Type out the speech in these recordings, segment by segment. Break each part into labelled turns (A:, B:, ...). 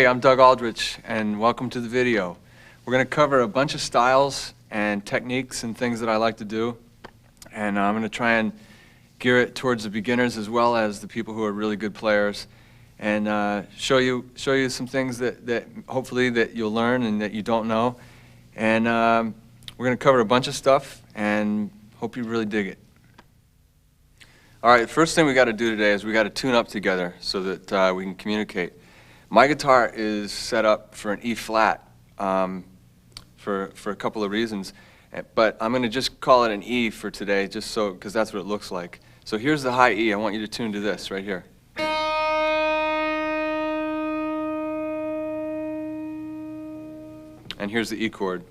A: I'm Doug Aldrich, and welcome to the video. We're going to cover a bunch of styles and techniques and things that I like to do, and I'm going to try and gear it towards the beginners as well as the people who are really good players, and show you some things that hopefully that you'll learn and that you don't know. And we're going to cover a bunch of stuff, and hope you really dig it. All right, first thing we got to do today is we got to tune up together so that we can communicate. My guitar is set up for an E flat for a couple of reasons, but I'm going to just call it an E for today, just so because that's what it looks like. So here's the high E. I want you to tune to this right here. And here's the E chord.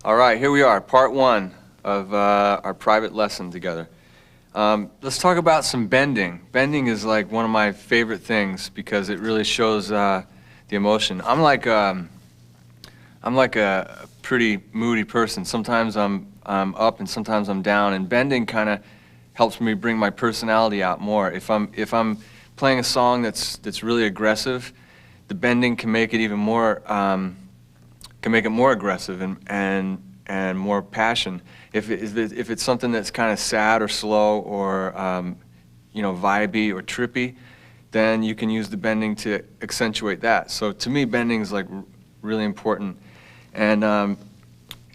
A: All right, here we are, part one of our private lesson together. Let's talk about some bending. Bending is like one of my favorite things because it really shows the emotion. I'm like a pretty moody person. Sometimes I'm up and sometimes I'm down, and bending kind of helps me bring my personality out more. If I'm playing a song that's really aggressive, the bending can make it even more aggressive and more passion. If it's something that's kind of sad or slow or you know, vibey or trippy, then you can use the bending to accentuate that. So to me, bending is like really important. And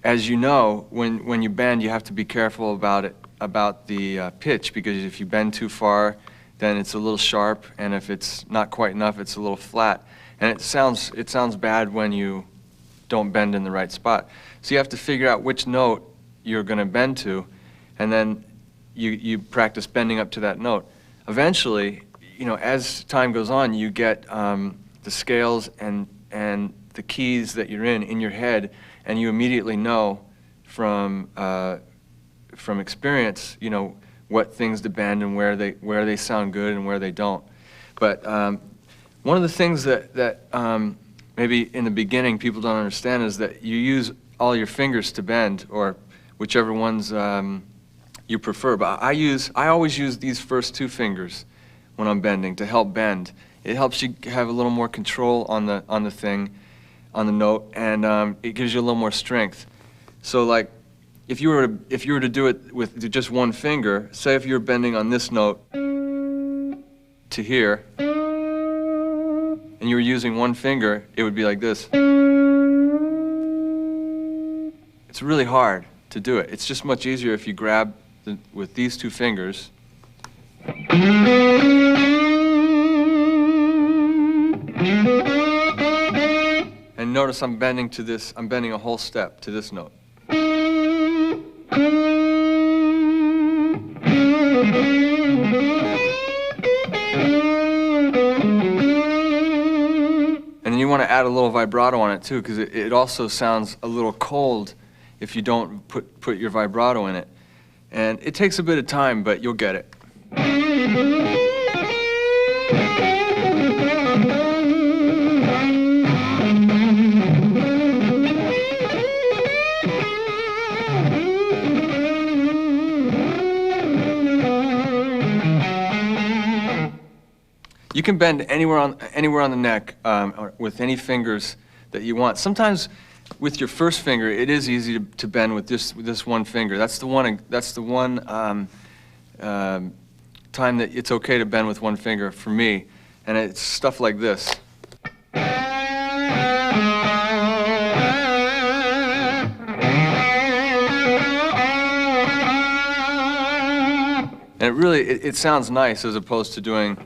A: as you know, when you bend, you have to be careful about the pitch, because if you bend too far, then it's a little sharp, and if it's not quite enough, it's a little flat. And it sounds bad when you don't bend in the right spot. So you have to figure out which note you're going to bend to, and then you practice bending up to that note. Eventually, you know, as time goes on, you get the scales and the keys that you're in your head, and you immediately know from experience, you know, what things to bend and where they sound good and where they don't. But one of the things that maybe in the beginning people don't understand is that you use all your fingers to bend, or whichever ones you prefer. But I always use these first two fingers when I'm bending to help bend. It helps you have a little more control on the thing, on the note, and it gives you a little more strength. So like if you were to do it with just one finger, say if you're bending on this note to here, and you were using one finger, it would be like this. It's really hard to do it. It's just much easier if you grab with these two fingers. And notice I'm bending to this, I'm bending a whole step to this note. And you want to add a little vibrato on it too, because it also sounds a little cold if you don't put your vibrato in it. And it takes a bit of time, but you'll get it. You can bend anywhere on the neck or with any fingers that you want. Sometimes with your first finger, it is easy to bend with this one finger. That's the one time that it's okay to bend with one finger for me, and it's stuff like this. And it really, it sounds nice as opposed to doing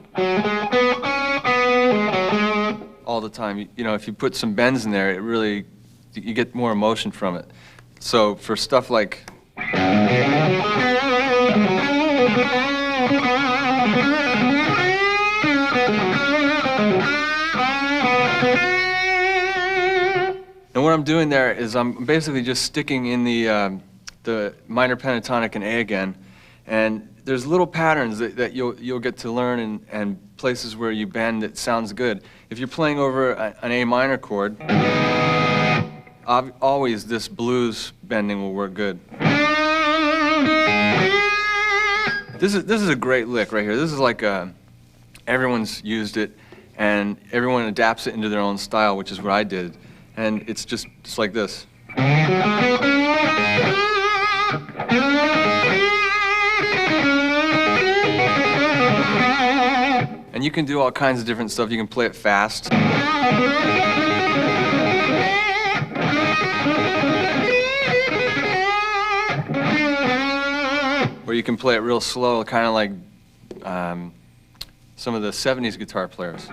A: all the time. You know, if you put some bends in there, it really, you get more emotion from it. So for stuff like, and what I'm doing there is I'm basically just sticking in the minor pentatonic and A again, and there's little patterns that you'll get to learn, and places where you bend that sounds good. If you're playing over an A minor chord, always this blues bending will work good. This is a great lick right here. This is like everyone's used it, and everyone adapts it into their own style, which is what I did. And it's just like this. And you can do all kinds of different stuff. You can play it fast. Or you can play it real slow, kind of like some of the 70s guitar players.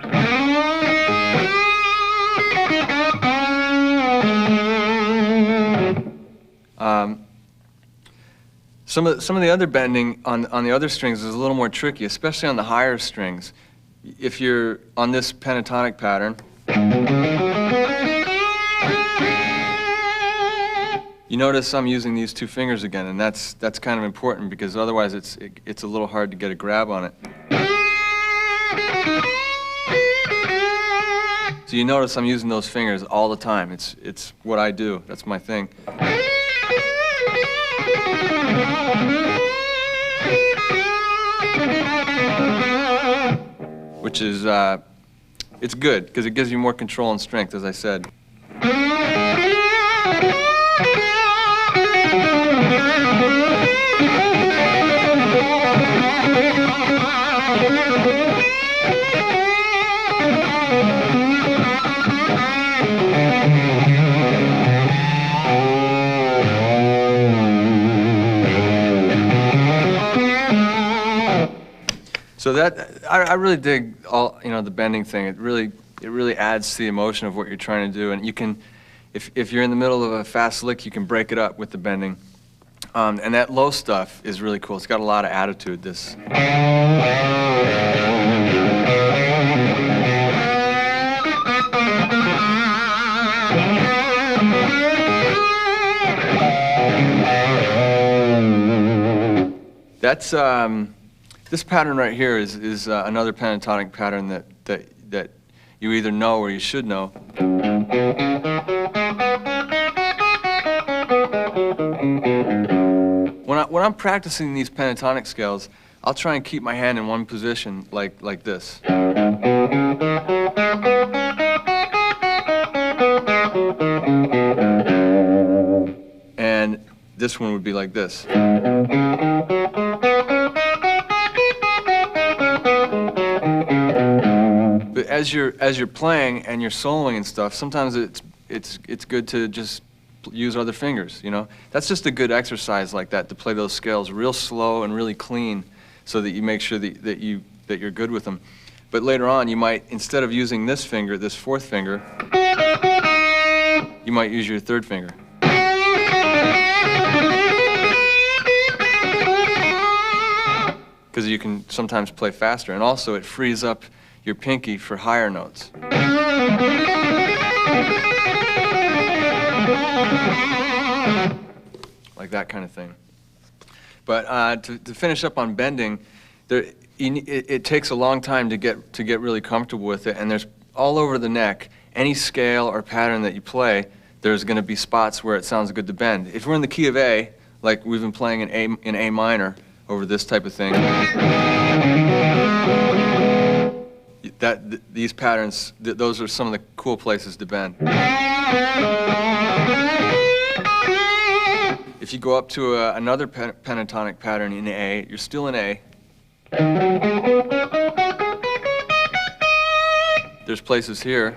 A: Some of the other bending on the other strings is a little more tricky, especially on the higher strings. If you're on this pentatonic pattern, you notice I'm using these two fingers again, and that's kind of important because otherwise it's a little hard to get a grab on it. So you notice I'm using those fingers all the time. It's what I do. That's my thing. Which is, it's good because it gives you more control and strength, as I said. So I really dig all, the bending thing. It really adds to the emotion of what you're trying to do. And you can, if you're in the middle of a fast lick, you can break it up with the bending. And that low stuff is really cool. It's got a lot of attitude, this. That's, this pattern right here is another pentatonic pattern that you either know or you should know. When I'm practicing these pentatonic scales, I'll try and keep my hand in one position like this. And this one would be like this. But as you're playing and you're soloing and stuff, sometimes it's good to just use other fingers, That's just a good exercise like that, to play those scales real slow and really clean so that you make sure that you're good with them. But later on, you might, instead of using this finger, this fourth finger, you might use your third finger. Because you can sometimes play faster, and also it frees up your pinky for higher notes. Like that kind of thing. But to finish up on bending, it takes a long time to get really comfortable with it, and there's all over the neck, any scale or pattern that you play, there's going to be spots where it sounds good to bend. If we're in the key of A, like we've been playing in A minor over this type of thing, these patterns, those are some of the cool places to bend. If you go up to another pentatonic pattern in A, you're still in A. There's places here.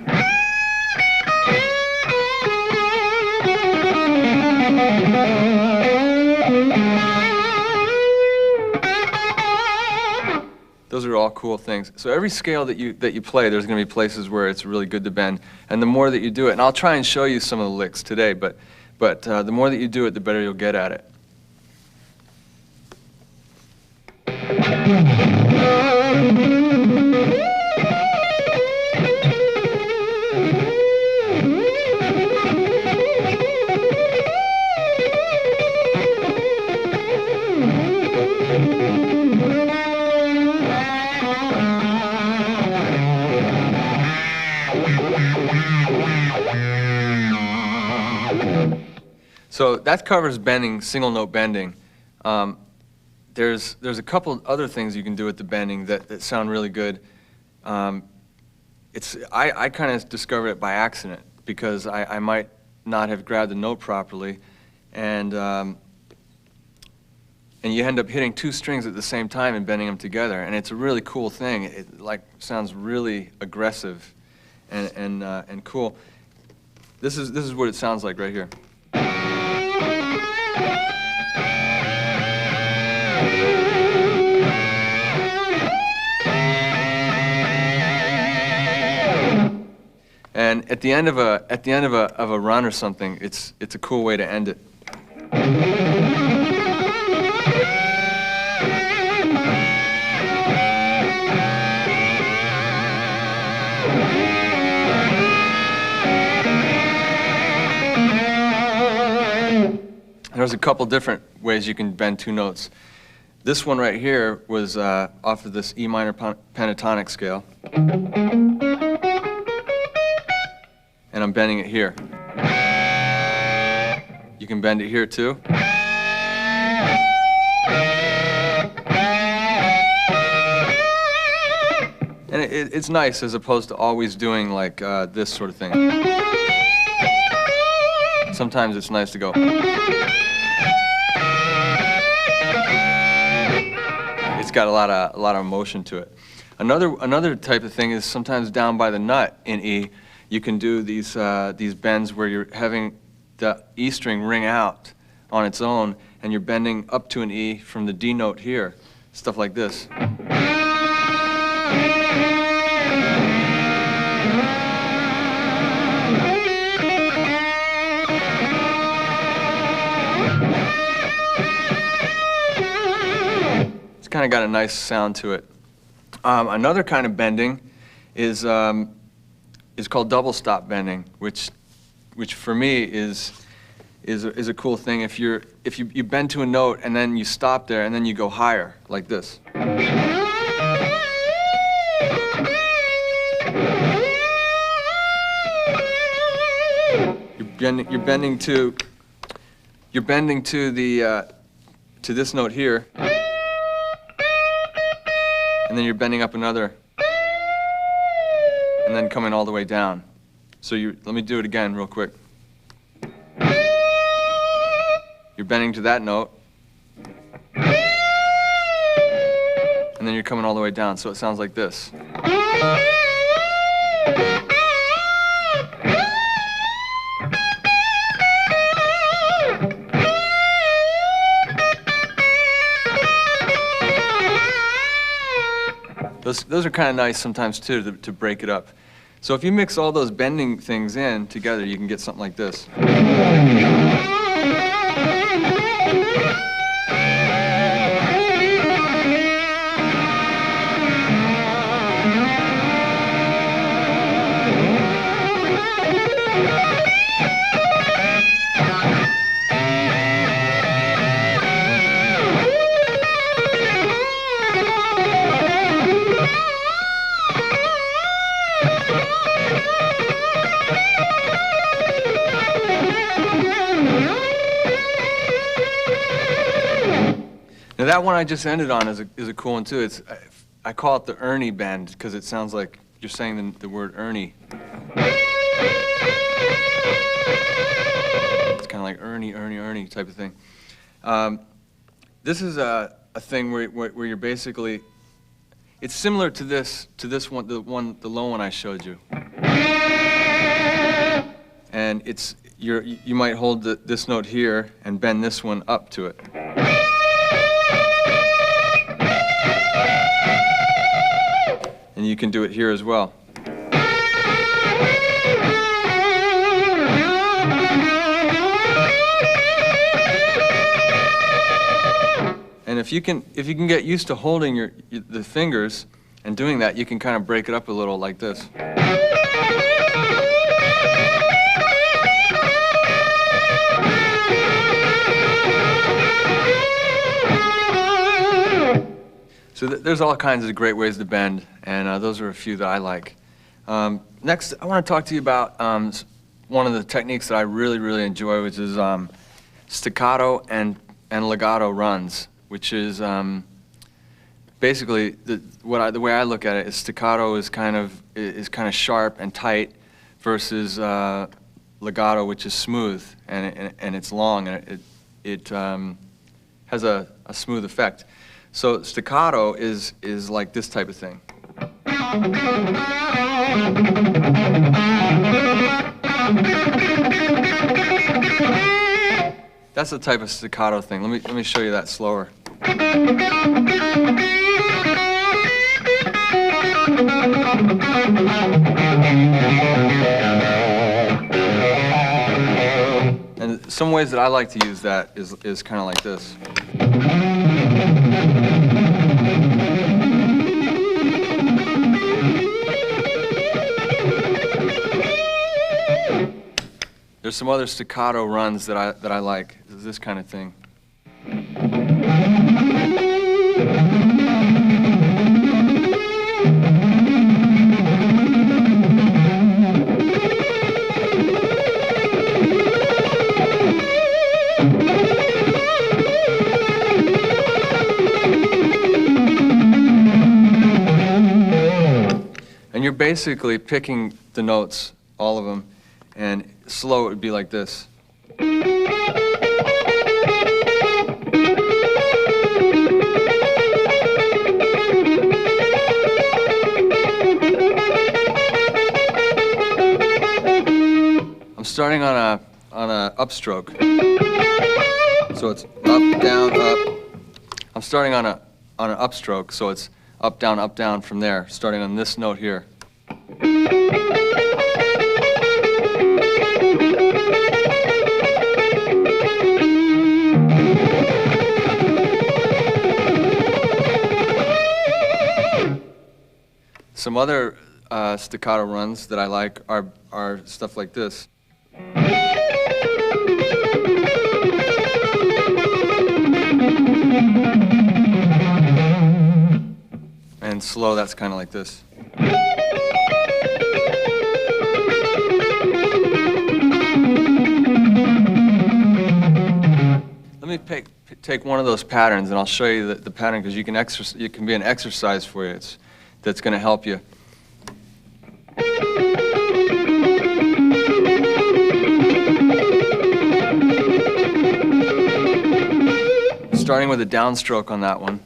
A: Those are all cool things. So every scale that you play, there's going to be places where it's really good to bend. And the more that you do it, and I'll try and show you some of the licks today, but the more that you do it, the better you'll get at it. So that covers bending, single note bending. There's a couple other things you can do with the bending that sound really good. I kind of discovered it by accident because I might not have grabbed the note properly, and you end up hitting two strings at the same time and bending them together, and it's a really cool thing. It sounds really aggressive and cool. This is what it sounds like right here. And at the end of a run or something, it's a cool way to end it. There's a couple different ways you can bend two notes. This one right here was off of this E minor pentatonic scale. And I'm bending it here. You can bend it here too. And it's nice as opposed to always doing like this sort of thing. Sometimes it's nice to go. It's got a lot of emotion to it. Another type of thing is sometimes down by the nut in E, you can do these bends where you're having the E string ring out on its own, and you're bending up to an E from the D note here, stuff like this. It's kind of got a nice sound to it. Another kind of bending is called double stop bending, which for me is a cool thing. If you bend to a note and then you stop there and then you go higher like this. You're bending to this note here, and then you're bending up another, and then coming all the way down. So let me do it again real quick. You're bending to that note, and then you're coming all the way down, so it sounds like this. Those are kind of nice sometimes too, to break it up. So if you mix all those bending things in together, you can get something like this. Now that one I just ended on is a cool one too. I call it the Ernie bend because it sounds like you're saying the word Ernie. It's kind of like Ernie, Ernie, Ernie type of thing. This is a thing where you're basically, it's similar to this one, the low one I showed you. And you might hold this note here and bend this one up to it. And you can do it here as well. And if you can get used to holding the fingers and doing that, you can kind of break it up a little like this. So there's all kinds of great ways to bend, and those are a few that I like. Next, I want to talk to you about one of the techniques that I really, really enjoy, which is staccato and legato runs, which is basically the way I look at it is staccato is kind of sharp and tight versus legato, which is smooth and it's long and it has a smooth effect. So staccato is like this type of thing. That's the type of staccato thing. Let me show you that slower. And some ways that I like to use that is kind of like this. There's some other staccato runs that I like. This kind of thing. And you're basically picking the notes, all of them, and slow it would be like this. I'm starting on a upstroke, so it's up, down, up. I'm starting on an upstroke, so it's up, down from there, starting on this note here. Some other staccato runs that I like are stuff like this. And slow, that's kind of like this. Let me take one of those patterns and I'll show you the pattern because it can be an exercise for you. That's going to help you. Starting with a downstroke on that one.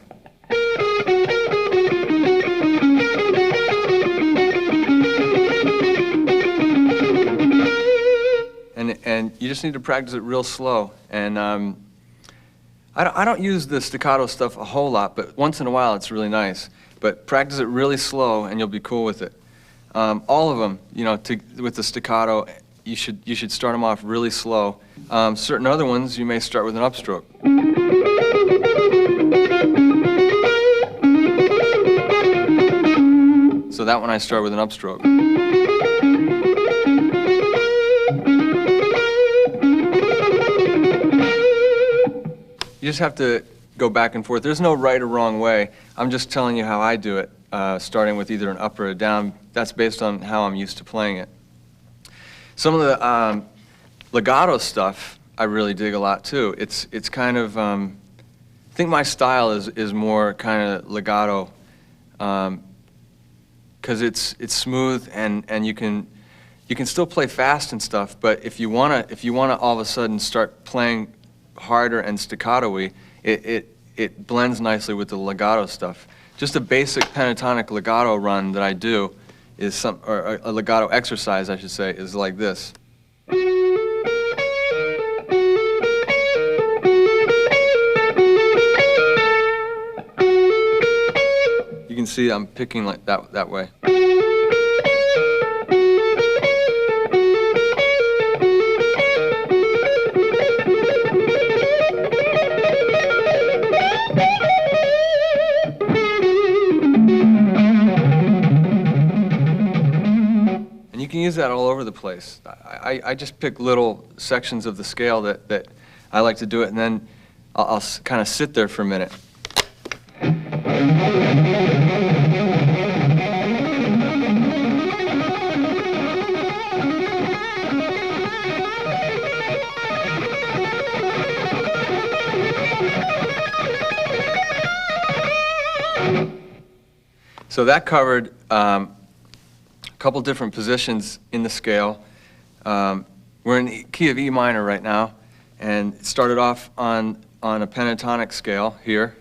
A: And you just need to practice it real slow. And I don't use the staccato stuff a whole lot, but once in a while it's really nice. But practice it really slow and you'll be cool with it. All of them, you know, with the staccato, you should start them off really slow. Certain other ones you may start with an upstroke. So that one I start with an upstroke. You just have to go back and forth. There's no right or wrong way. I'm just telling you how I do it, starting with either an up or a down. That's based on how I'm used to playing it. Some of the legato stuff I really dig a lot too. It's kind of, I think my style is more kind of legato, because it's smooth and you can still play fast and stuff. But if you wanna all of a sudden start playing harder and staccato-y, it blends nicely with the legato stuff. Just a basic pentatonic legato run that I do is or a legato exercise, I should say, is like this. You can see I'm picking like that way. You can use that all over the place. I just pick little sections of the scale that I like to do it, and then I'll kind of sit there for a minute. So that covered a couple different positions in the scale. We're in the key of E minor right now, and it started off on a pentatonic scale here.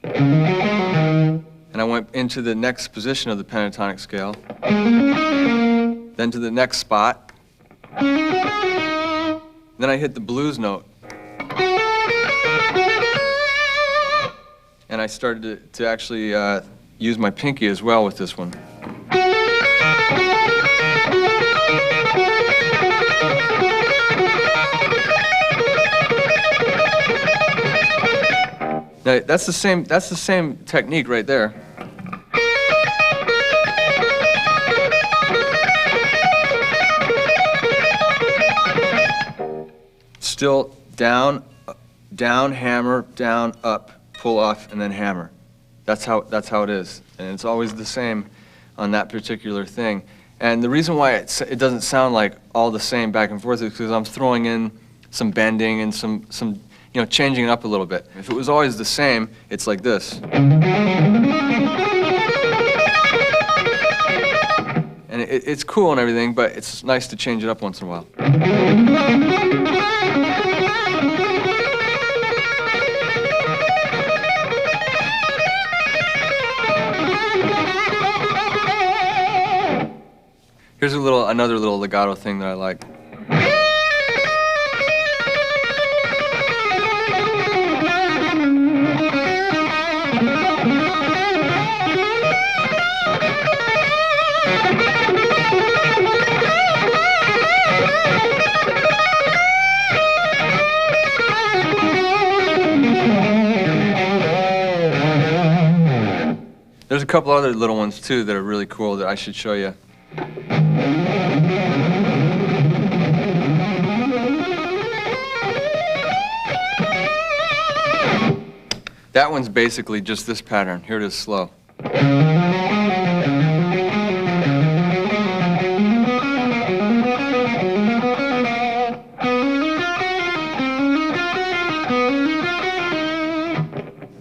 A: And I went into the next position of the pentatonic scale, then to the next spot. Then I hit the blues note. And I started to actually use my pinky as well with this one. Now, that's the same technique right there. Still down, down, hammer, down, up, pull off, and then hammer. That's how it is, and it's always the same on that particular thing. And the reason why it doesn't sound like all the same back and forth is because I'm throwing in some bending and some changing it up a little bit. If it was always the same, it's like this. And it's cool and everything, but it's nice to change it up once in a while. Here's another little legato thing that I like. There's a couple other little ones too that are really cool that I should show you. That one's basically just this pattern. Here it is slow.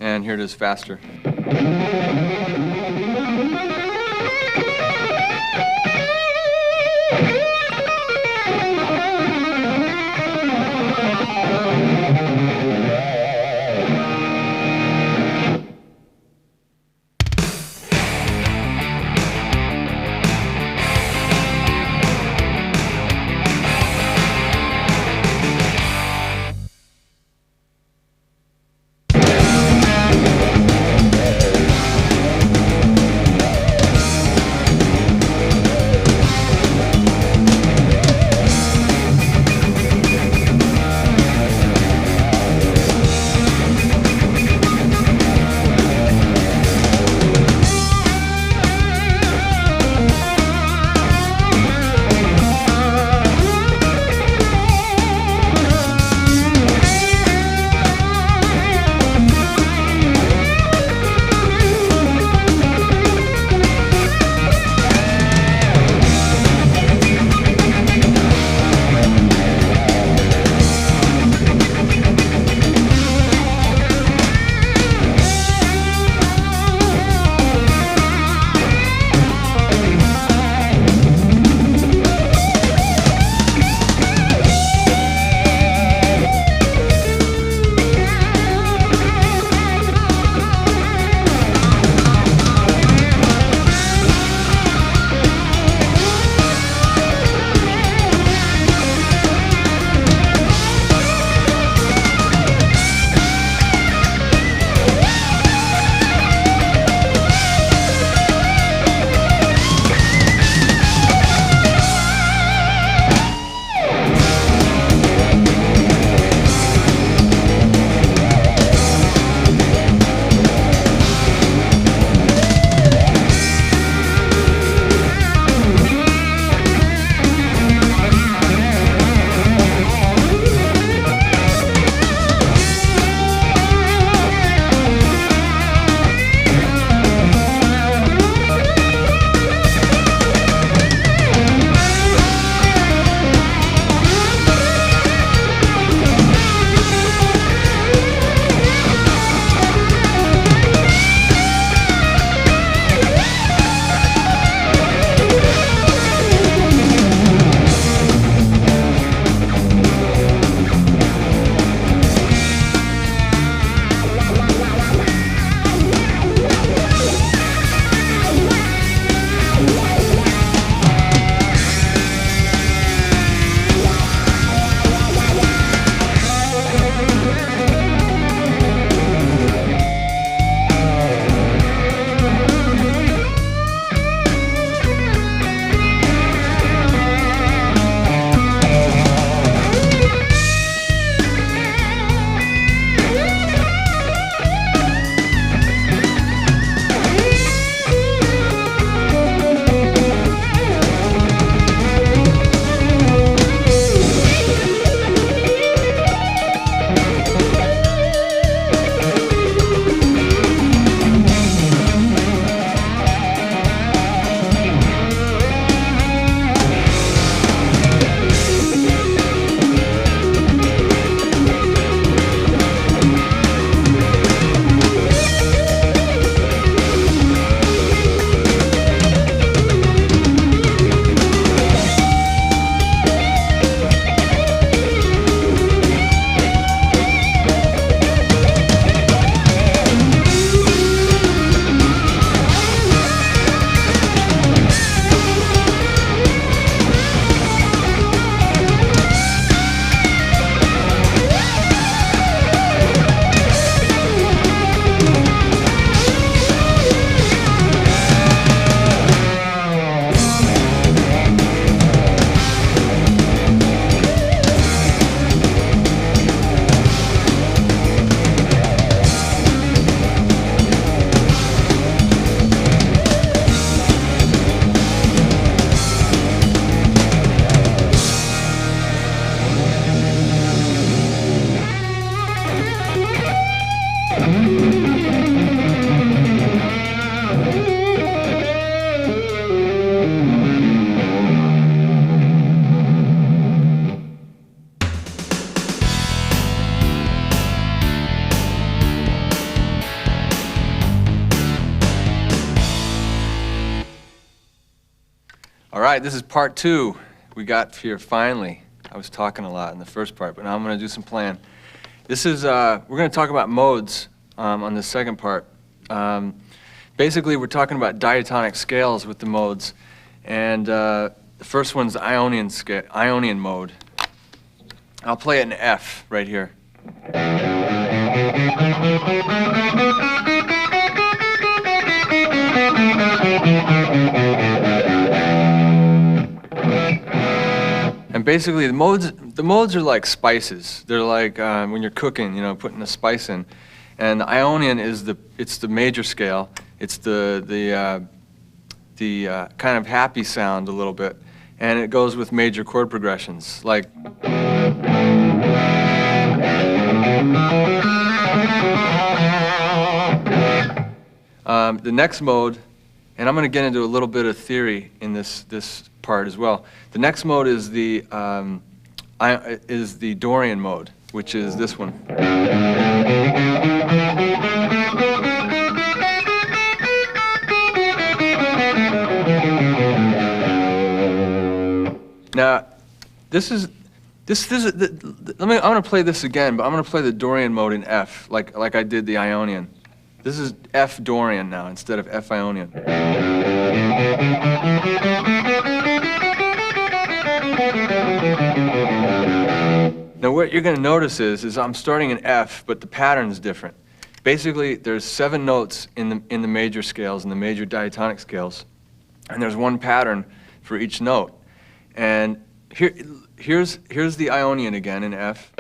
A: And here it is faster. All right, this is part 2. We got here finally. I was talking a lot in the first part, but now I'm going to do some playing. This is, we're going to talk about modes on the second part. Basically, we're talking about diatonic scales with the modes, and the first one's Ionian mode. I'll play it in F right here. And basically, the modes are like spices. They're like when you're cooking, you know, putting a spice in. And the Ionian is it's the major scale. It's the kind of happy sound a little bit, and it goes with major chord progressions like. The next mode, and I'm going to get into a little bit of theory in this part as well. The next mode is the Dorian mode, which is this one. Now, I'm going to play this again, but I'm going to play the Dorian mode in F, like I did the Ionian. This is F Dorian now instead of F Ionian. Now what you're going to notice is I'm starting in F, but the pattern's different. Basically, there's 7 notes in the major scales, in the major diatonic scales, and there's one pattern for each note. And here's the Ionian again in F.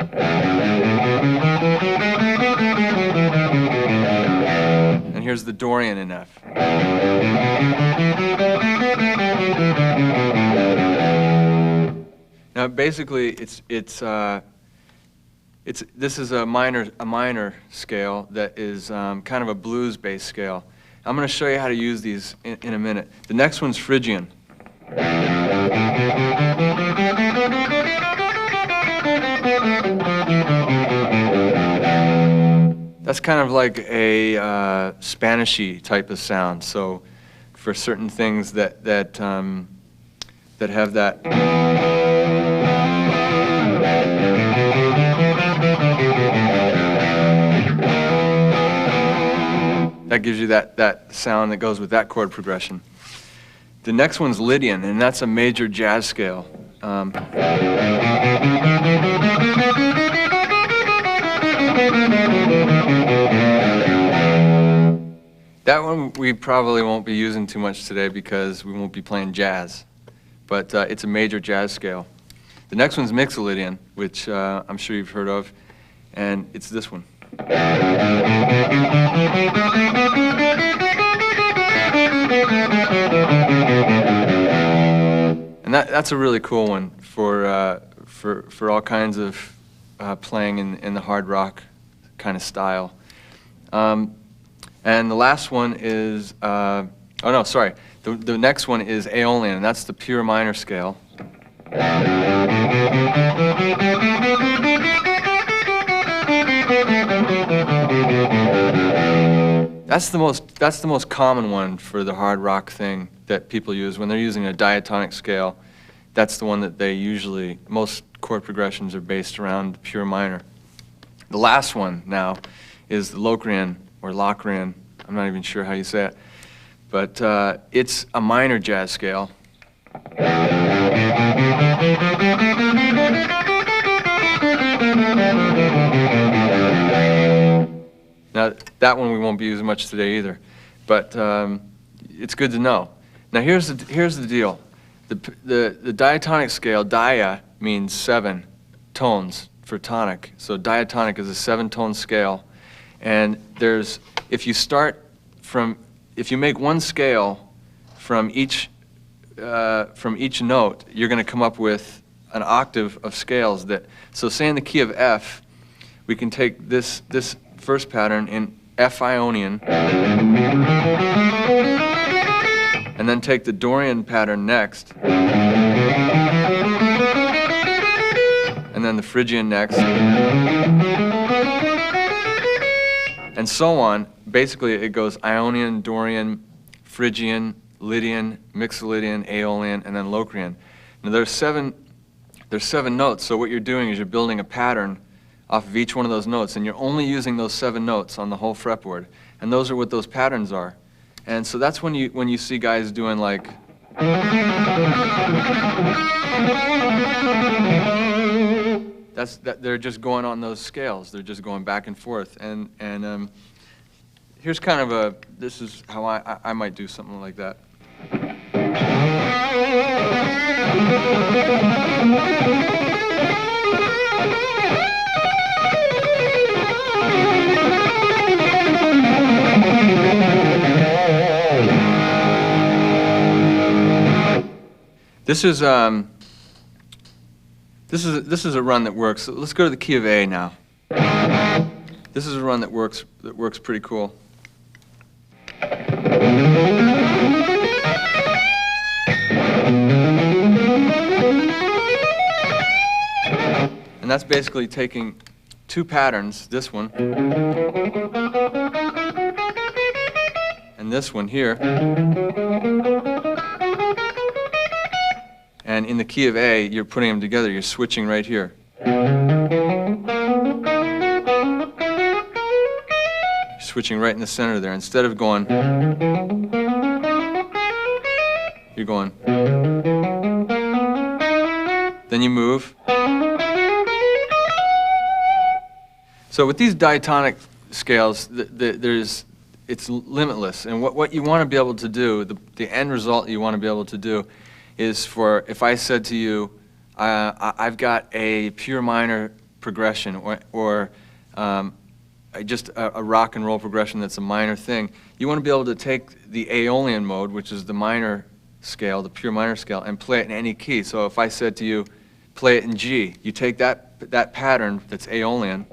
A: And here's the Dorian in F. Now basically this is a minor scale that is kind of a blues-based scale. I'm going to show you how to use these in a minute. The next one's Phrygian. That's kind of like a Spanishy type of sound. So, for certain things that have that, that gives you that sound that goes with that chord progression. The next one's Lydian, and that's a major jazz scale. That one we probably won't be using too much today because we won't be playing jazz, but it's a major jazz scale. The next one's Mixolydian, which I'm sure you've heard of, and it's this one. And that's a really cool one for all kinds of playing in the hard rock kind of style. And the last one is, oh no, sorry. The next one is Aeolian, and that's the pure minor scale. That's the most common one for the hard rock thing that people use when they're using a diatonic scale. That's the one that they usually, most chord progressions are based around pure minor. The last one now is the Locrian or Locrian. I'm not even sure how you say it, but it's a minor jazz scale. Now, that one we won't be using much today either, but it's good to know. Now, here's the deal. The diatonic scale, dia, means 7 tones for tonic. So diatonic is a 7-tone scale, and if you make one scale from each note, you're going to come up with an octave of scales that. So, say in the key of F, we can take this first pattern in F Ionian, and then take the Dorian pattern next, and then the Phrygian next, and so on. Basically, it goes Ionian, Dorian, Phrygian, Lydian, Mixolydian, Aeolian, and then Locrian. Now there's seven notes, so what you're doing is you're building a pattern off of each one of those notes, and you're only using those 7 notes on the whole fretboard. And those are what those patterns are. And so that's when you see guys doing like they're just going on those scales. They're just going back and forth. And here's kind of this is how I might do something like that. This is a run that works. So let's go to the key of A now. This is a run that works pretty cool. And that's basically taking 2 patterns, this one and this one here. And in the key of A, you're putting them together. You're switching right here. You're switching right in the center there. Instead of going, you're going. Then you move. So with these diatonic scales, it's limitless. And what you want to be able to do, the end result you want to be able to do, is for, if I said to you, I've got a pure minor progression, or just a rock and roll progression that's a minor thing, you want to be able to take the Aeolian mode, which is the minor scale, the pure minor scale, and play it in any key. So if I said to you, play it in G, you take that pattern that's Aeolian,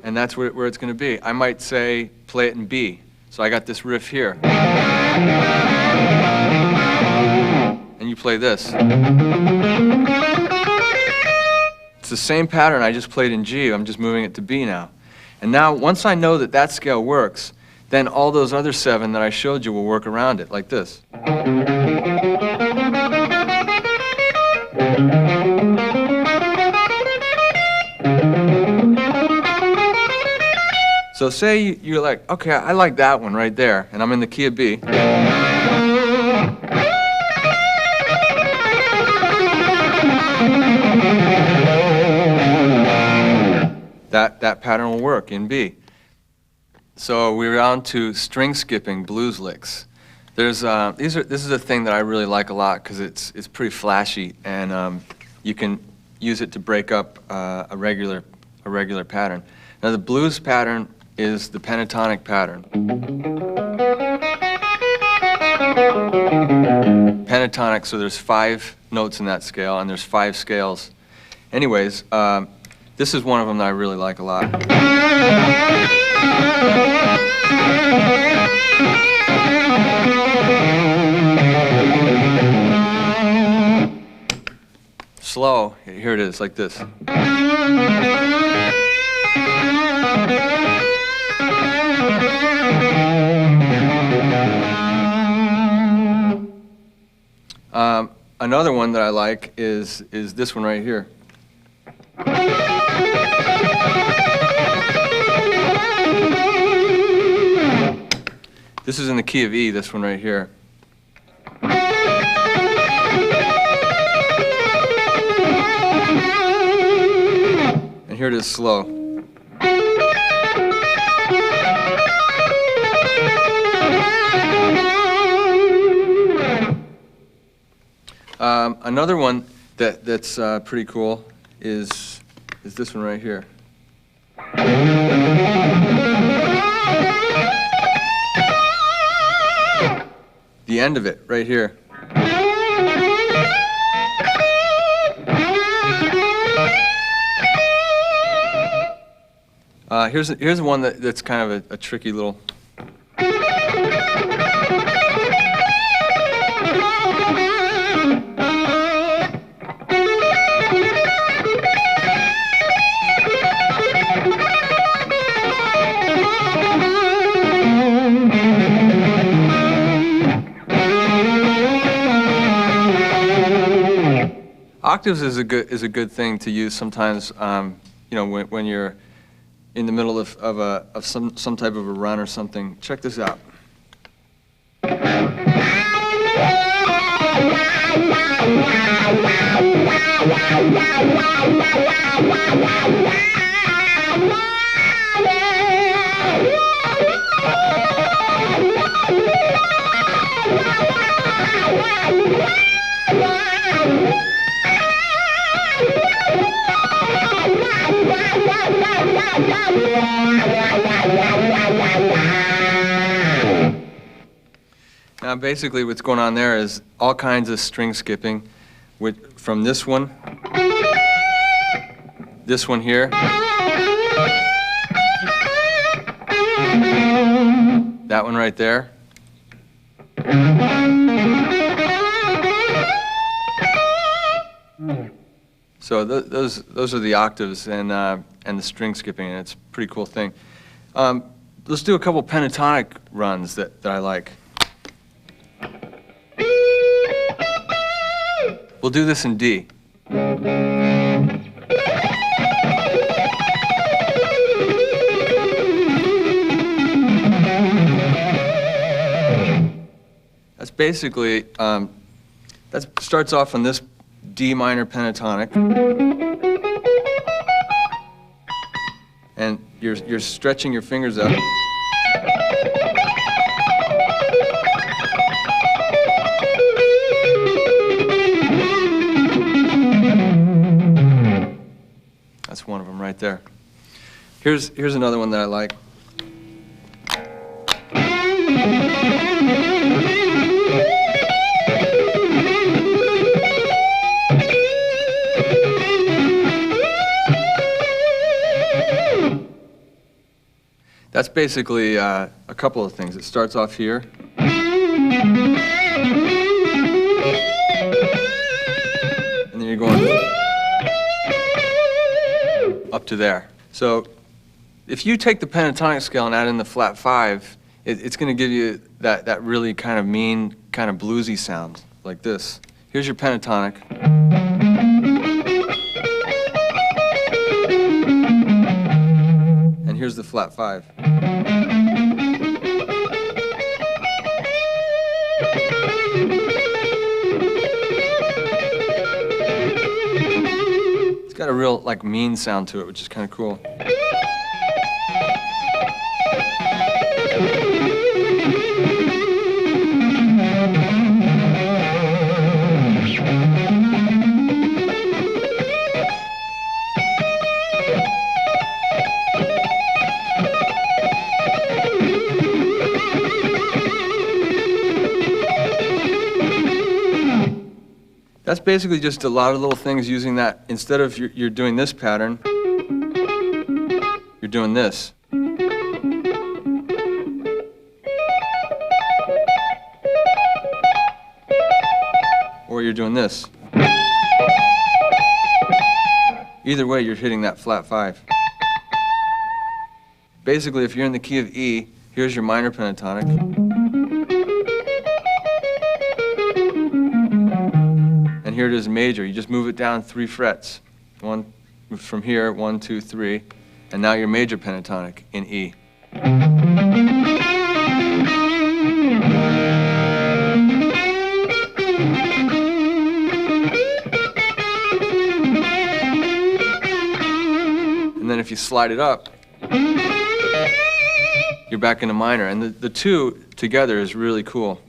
A: and that's where it's going to be. I might say, play it in B. So I got this riff here. And you play this. It's the same pattern I just played in G. I'm just moving it to B now. And now, once I know that that scale works, then all those other 7 that I showed you will work around it, like this. So say you're like, okay, I like that one right there, and I'm in the key of B. That pattern will work in B. So we're on to string skipping blues licks. This is a thing that I really like a lot because it's pretty flashy, and you can use it to break up a regular pattern. Now the blues pattern is the pentatonic pattern. Pentatonic, so there's 5 notes in that scale, and there's 5 scales. Anyways, this is one of them that I really like a lot. Slow, here it is, like this. Another one that I like is this one right here. This is in the key of E, this one right here. And here it is slow. Another one that's pretty cool is this one right here. The end of it, right here. Here's one that's kind of a tricky little. octaves is a good thing to use sometimes. You know, when you're in the middle of some type of a run or something. Check this out. Now basically what's going on there is all kinds of string skipping from this one here, that one right there, so those are the octaves and the string skipping, and it's a pretty cool thing. Let's do a couple pentatonic runs that I like. We'll do this in D. That's basically, that starts off on this D minor pentatonic. And you're stretching your fingers up. That's one of them right there. Here's another one that I like. That's basically a couple of things. It starts off here. And then you're going up to there. So if you take the pentatonic scale and add in the flat 5, it's going to give you that really kind of mean, kind of bluesy sound, like this. Here's your pentatonic. And here's the flat 5. It's got a real, like, mean sound to it, which is kind of cool. That's basically just a lot of little things using that. Instead of you're doing this pattern, you're doing this. Or you're doing this. Either way, you're hitting that flat 5. Basically, if you're in the key of E, here's your minor pentatonic. And here it is major. You just move it down 3 frets. One from here, 1, 2, 3, and now your major pentatonic in E. And then if you slide it up, you're back into minor. And the two together is really cool.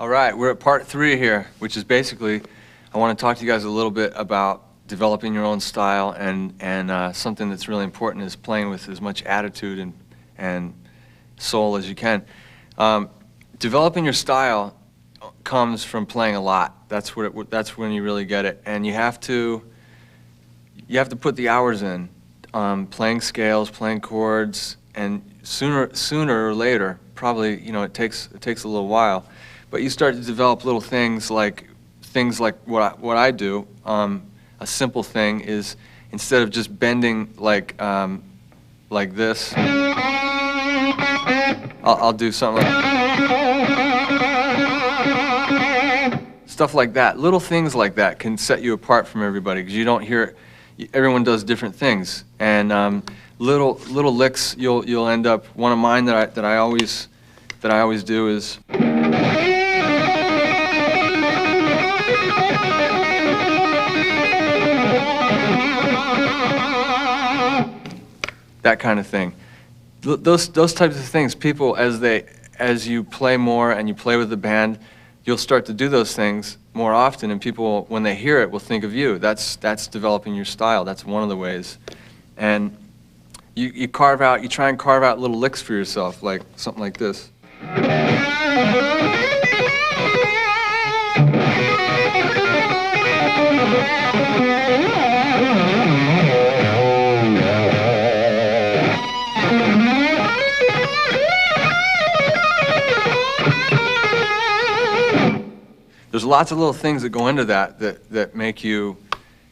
A: All right, we're at part 3 here, which is basically, I want to talk to you guys a little bit about developing your own style, and something that's really important is playing with as much attitude and soul as you can. Developing your style comes from playing a lot. That's when you really get it, and you have to put the hours in, playing scales, playing chords, and sooner or later, probably, it takes a little while, but you start to develop little things like what I do. A simple thing is, instead of just bending like this, I'll do something stuff like that. Little things like that can set you apart from everybody, because you don't hear it. Everyone does different things, and little licks you'll end up. One of mine that I always do is that kind of thing. Those types of things, people, as you play more and you play with the band, you'll start to do those things more often, and people, when they hear it, will think of you. That's developing your style. That's one of the ways. And you try and carve out little licks for yourself, like something like this. There's lots of little things that go into that make you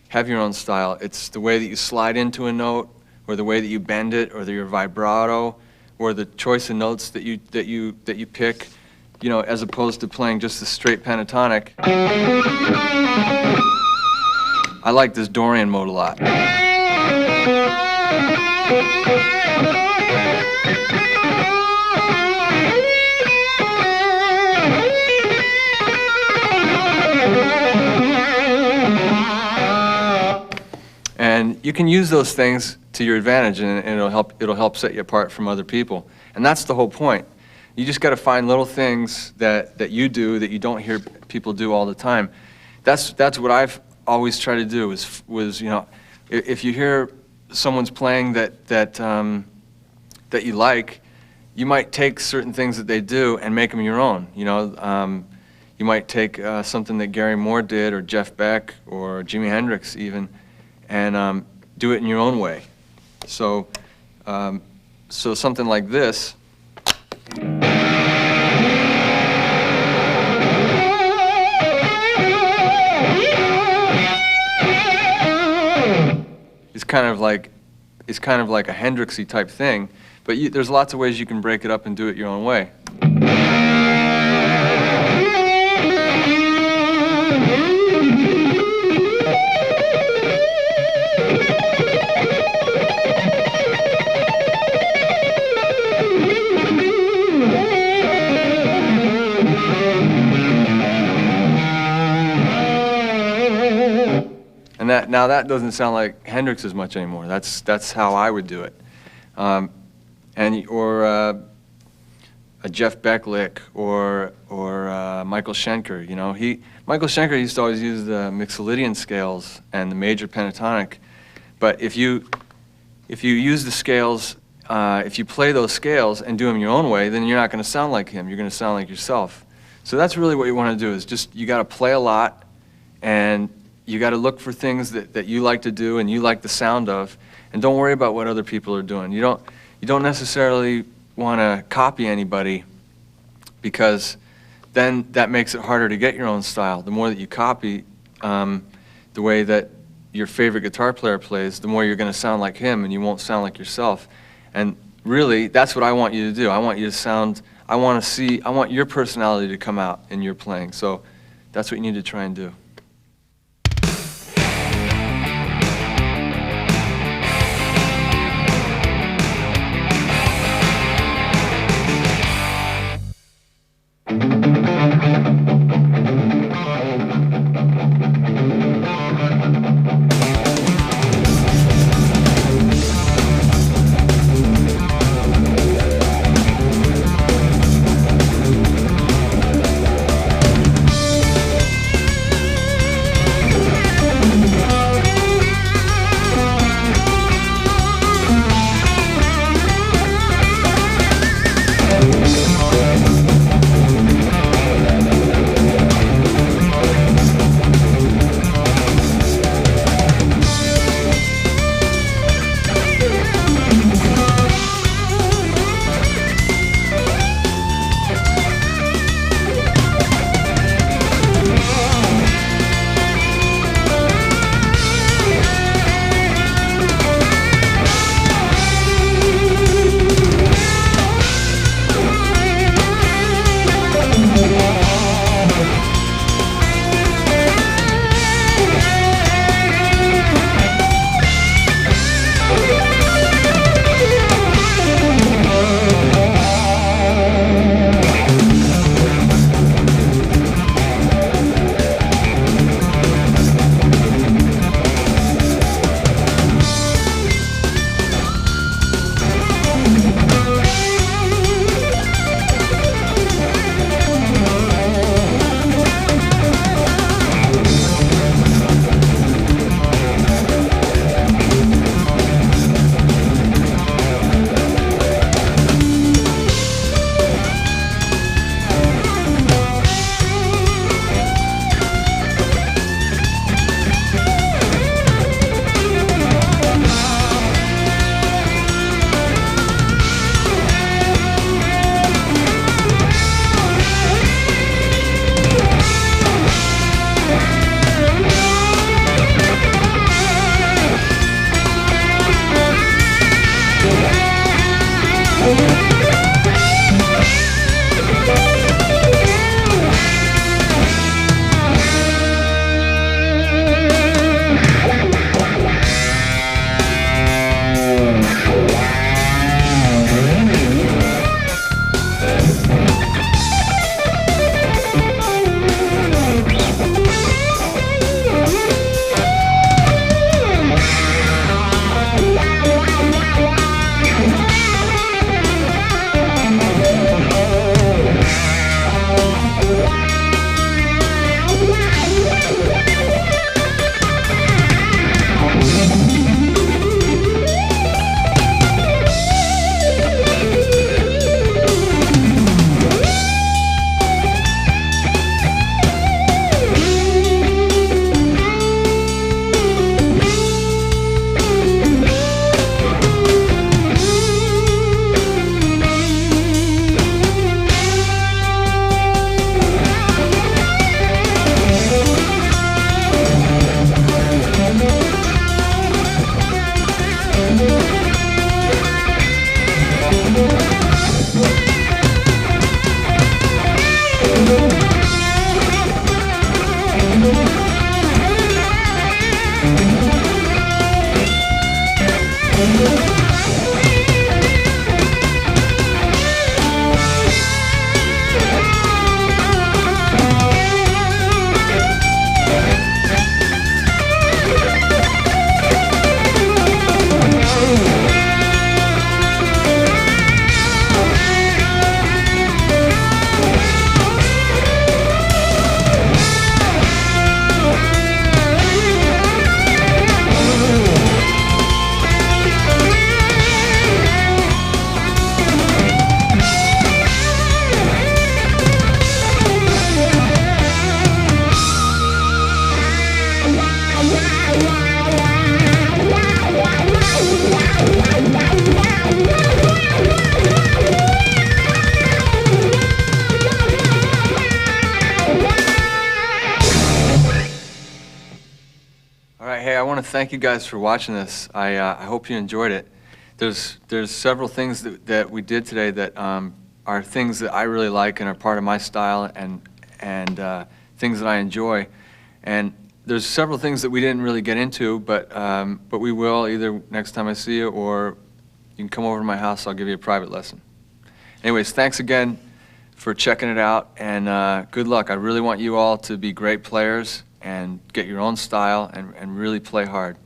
A: have your own style. It's the way that you slide into a note, or the way that you bend it, or your vibrato, or the choice of notes that you pick, as opposed to playing just the straight pentatonic. I like this Dorian mode a lot. And you can use those things to your advantage, and it'll help set you apart from other people. And that's the whole point. You just got to find little things that you do that you don't hear people do all the time. That's what I've always tried to do. Was if you hear someone's playing that you like, you might take certain things that they do and make them your own. You might take something that Gary Moore did, or Jeff Beck, or Jimi Hendrix even, and do it in your own way. So something like this is kind of like a Hendrixy type thing, but there's lots of ways you can break it up and do it your own way. And now that doesn't sound like Hendrix as much anymore. That's how I would do it. Or a Jeff Beck lick, or Michael Schenker. Michael Schenker used to always use the Mixolydian scales and the major pentatonic. But if you use the scales, if you play those scales and do them your own way, then you're not going to sound like him. You're going to sound like yourself. So that's really what you want to do. Is just, you got to play a lot, and you got to look for things that you like to do and you like the sound of, and don't worry about what other people are doing. You don't necessarily want to copy anybody, because then that makes it harder to get your own style. The more that you copy the way that your favorite guitar player plays, the more you're going to sound like him, and you won't sound like yourself. And really, that's what I want you to do. I want you to sound, I want your personality to come out in your playing. So that's what you need to try and do. to thank you guys for watching this. I hope you enjoyed it. There's several things that we did today that are things that I really like and are part of my style and things that I enjoy. And there's several things that we didn't really get into, but we will either next time I see you, or you can come over to my house. I'll give you a private lesson. Anyways, thanks again for checking it out, and good luck. I really want you all to be great players and get your own style and really play hard.